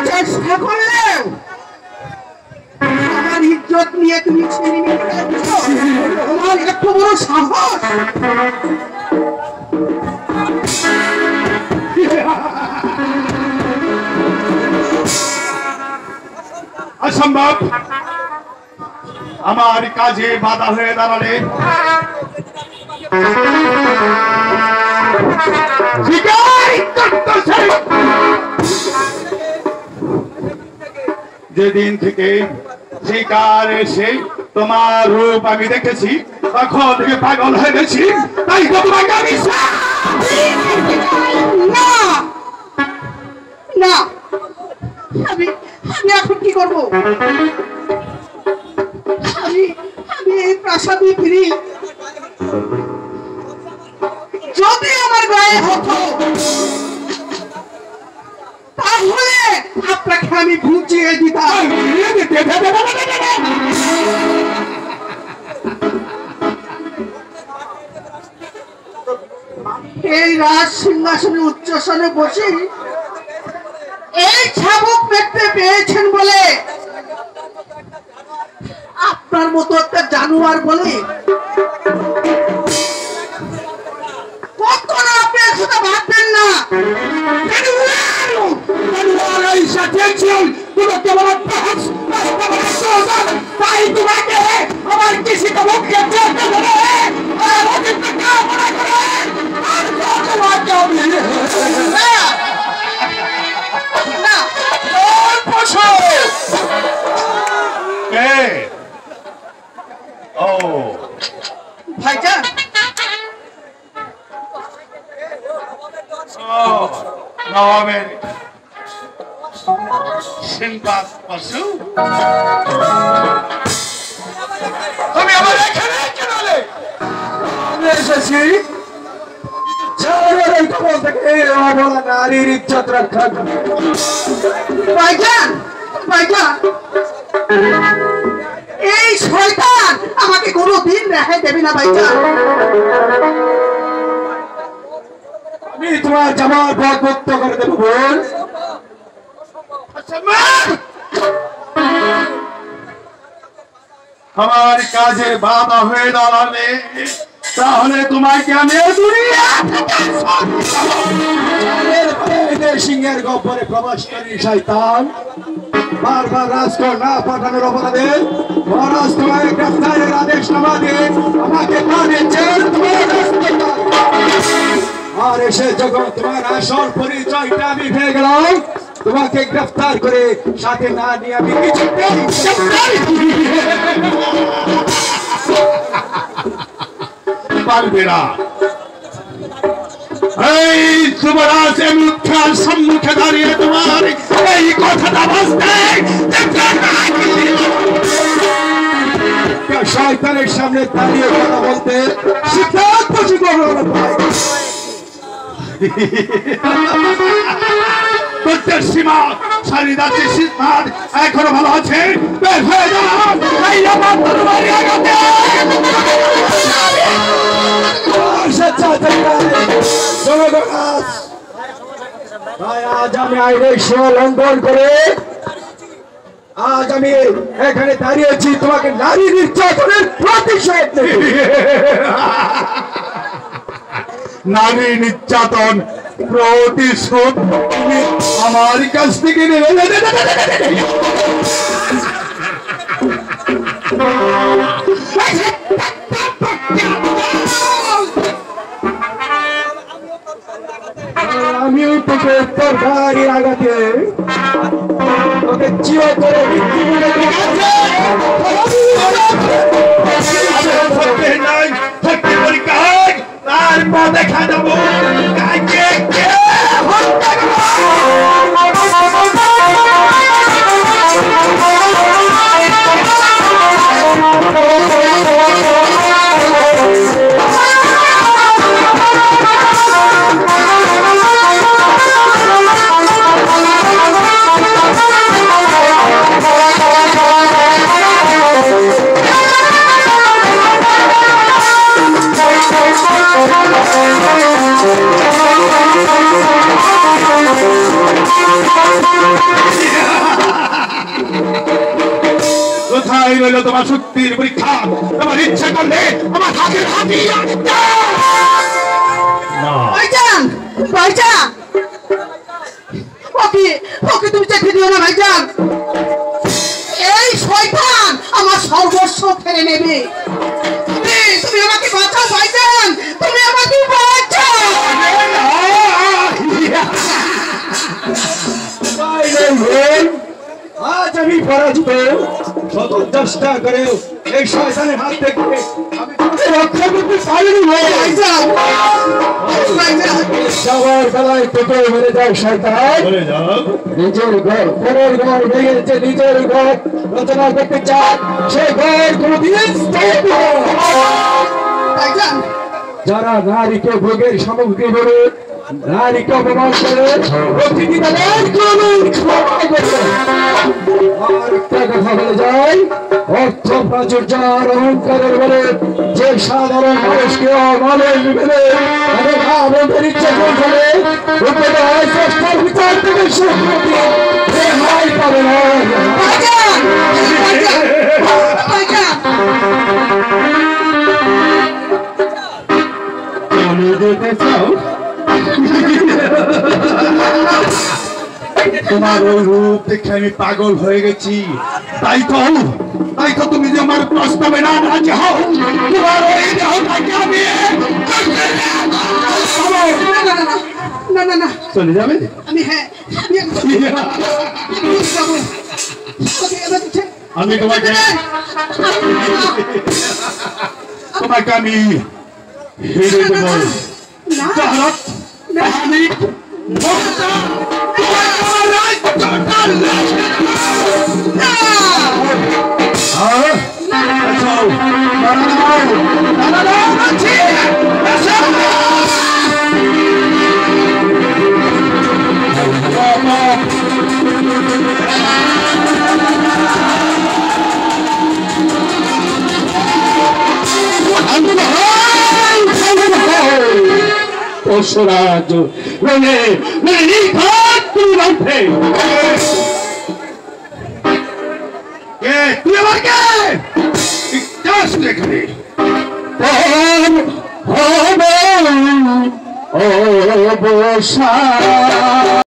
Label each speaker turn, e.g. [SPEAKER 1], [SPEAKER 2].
[SPEAKER 1] চেষ্টা করলেও আমার ইজ্জত নিয়ে তুমি ছেড়ে নিতে তোমার এত বড় সাহস!
[SPEAKER 2] অসম্ভব। আমার কাজে বাধা হয়ে দাঁড়ালে যেদিন থেকে শিকার এসে তোমার রূপ আমি দেখেছি তখন থেকে পাগল হয়ে গেছি। তাই তো তোমাকে আমি
[SPEAKER 1] না না, আমি আমি এখন কি করবো? আমি আমি এই প্রাসাদে ফিরি। যদি আমার গায়ে হতো তাহলে আপনাকে আমি বুঝিয়ে দিতাম। এই রাজ সিংহাসনে উচ্চসনে বসে এই ছাবুক দেখতে পেয়েছেন বলে আপনার মতো একটা জানোয়ার বলে কখনো আপনি একসাথে ভাববেন না। তাই তোমাকে আমার কৃষি মুখে ভাইজান
[SPEAKER 2] পশু তুমি আমার এখানে কেন
[SPEAKER 3] এসেছি নারীর ইজ্জত রক্ষা করে।
[SPEAKER 1] ভাইজান ভাইজান এই শয়তান আমাকে কোনোদিন রেহাই দেবে না ভাইজান।
[SPEAKER 3] আমি তোমার জামার পথ মুক্ত করে দেবো বোন।
[SPEAKER 2] আমার কাজে বাধা হয়ে দাঁড়ালে তাহলে তোমাকে আমি
[SPEAKER 3] সিংহের গহ্বরে প্রবেশকারী শয়তান বারবার রাজকোট না পাঠানোর অপরাধে মহারাজ তোমায় গ্রেফতারের আদেশ নামা দিয়ে আমাকে আর এসে যখন তোমার আসল পরিচয়টা আমি পেয়ে গেলাম তোমাকে গ্রেফতার করে সাথে না নিয়ে আমি কিছু
[SPEAKER 2] পারবে না। এই যুবরাজের মুখ্যার সম্মুখে দাঁড়িয়ে তোমার এই কথাটা বলতে
[SPEAKER 3] শয়তানের সামনে দাঁড়িয়ে কথা বলতে সিদ্ধান্ত
[SPEAKER 2] সীমা সারিদাসী সিদ্ধান্ত এখনো ভালো আছে। বের হয়ে যাও
[SPEAKER 3] আজ আমি আইনের লঙ্ঘন করে আজ আমি এখানে দাঁড়িয়েছি তোমাকে নারী নির্যাতনের প্রতিশোধ নেব।
[SPEAKER 2] নারী নির্যাতন প্রতিশোধ তুমি আমার কাছ থেকে নেবে?
[SPEAKER 3] আমিও তোকে তোর গাড়ির আঘাতে তোকে চির করে
[SPEAKER 2] তারপর দেখা যাবো
[SPEAKER 4] Oh,
[SPEAKER 2] কোথায় রইল তোমার শক্তির পরীক্ষা? তোমার ইচ্ছা করলে আমার হাতের হাতিয়ার দাও। না,
[SPEAKER 1] ভাইজান ভাইজান ওকে ওকে তুমি চেখে দিও না ভাইজান, এই শয়তান আমার সর্বস্ব ফেলে নেবে। তুমি আমাকে বাঁচাও ভাইজান, তুমি আমাকে বাঁচাও।
[SPEAKER 3] আজ আমি পরাজিত, শত চেষ্টা করেও এই শয়তানের হাত থেকে আমি তোমাকে রক্ষা করতে পারিনি।
[SPEAKER 1] ভাইজান ভাইজান
[SPEAKER 3] সবার বেলায় তোকে মেরে যাও শয়তান।
[SPEAKER 2] বলে যাও।
[SPEAKER 3] নিজের ঘর, পরের ঘর ভেঙেছে, নিজের ঘর রচনা করতে চায়, সে ঘর কোনদিন স্থায়ী নয়।
[SPEAKER 1] ভাইজান
[SPEAKER 3] যারা নারীকে ভোগের সামগ্রী বলে, নারীকে অপমান করে, প্রকৃতি তাদের কোনদিন ক্ষমা করবে না। আর একটা কথা বলে যায়, অর্থ প্রাচুর্য আর অহংকারের বলে যে সাধারণ মানুষকে অমানুষ ভেবে তাদের ভাবের ইচ্ছা করে উপদেয় চেষ্টার ভিতর থেকে সুখী রেহাই পাবে না।
[SPEAKER 1] ভাইজান ভাইজান ভাইজান
[SPEAKER 2] চলে যেতে চাও? তোমার ওই রূপ দেখে আমি পাগল হয়ে গেছি। তাই তো তুমি যে আমার প্রস্তাবে না রাজি হও, তোমার ওই দেহটাকে আমি
[SPEAKER 1] না না না
[SPEAKER 2] চলে যাবে।
[SPEAKER 1] আমি হ্যাঁ
[SPEAKER 2] আমি তোমাকে আমি হেরে দেব। জাহাজ আমি মমতা তোমার রাজ্যটা লেখে দেব। আচ্ছা দাঁড়াও আছি। Osuraggio, non è fatto un te. Che tu vuoi che? Ti casti che? Oh, bossa.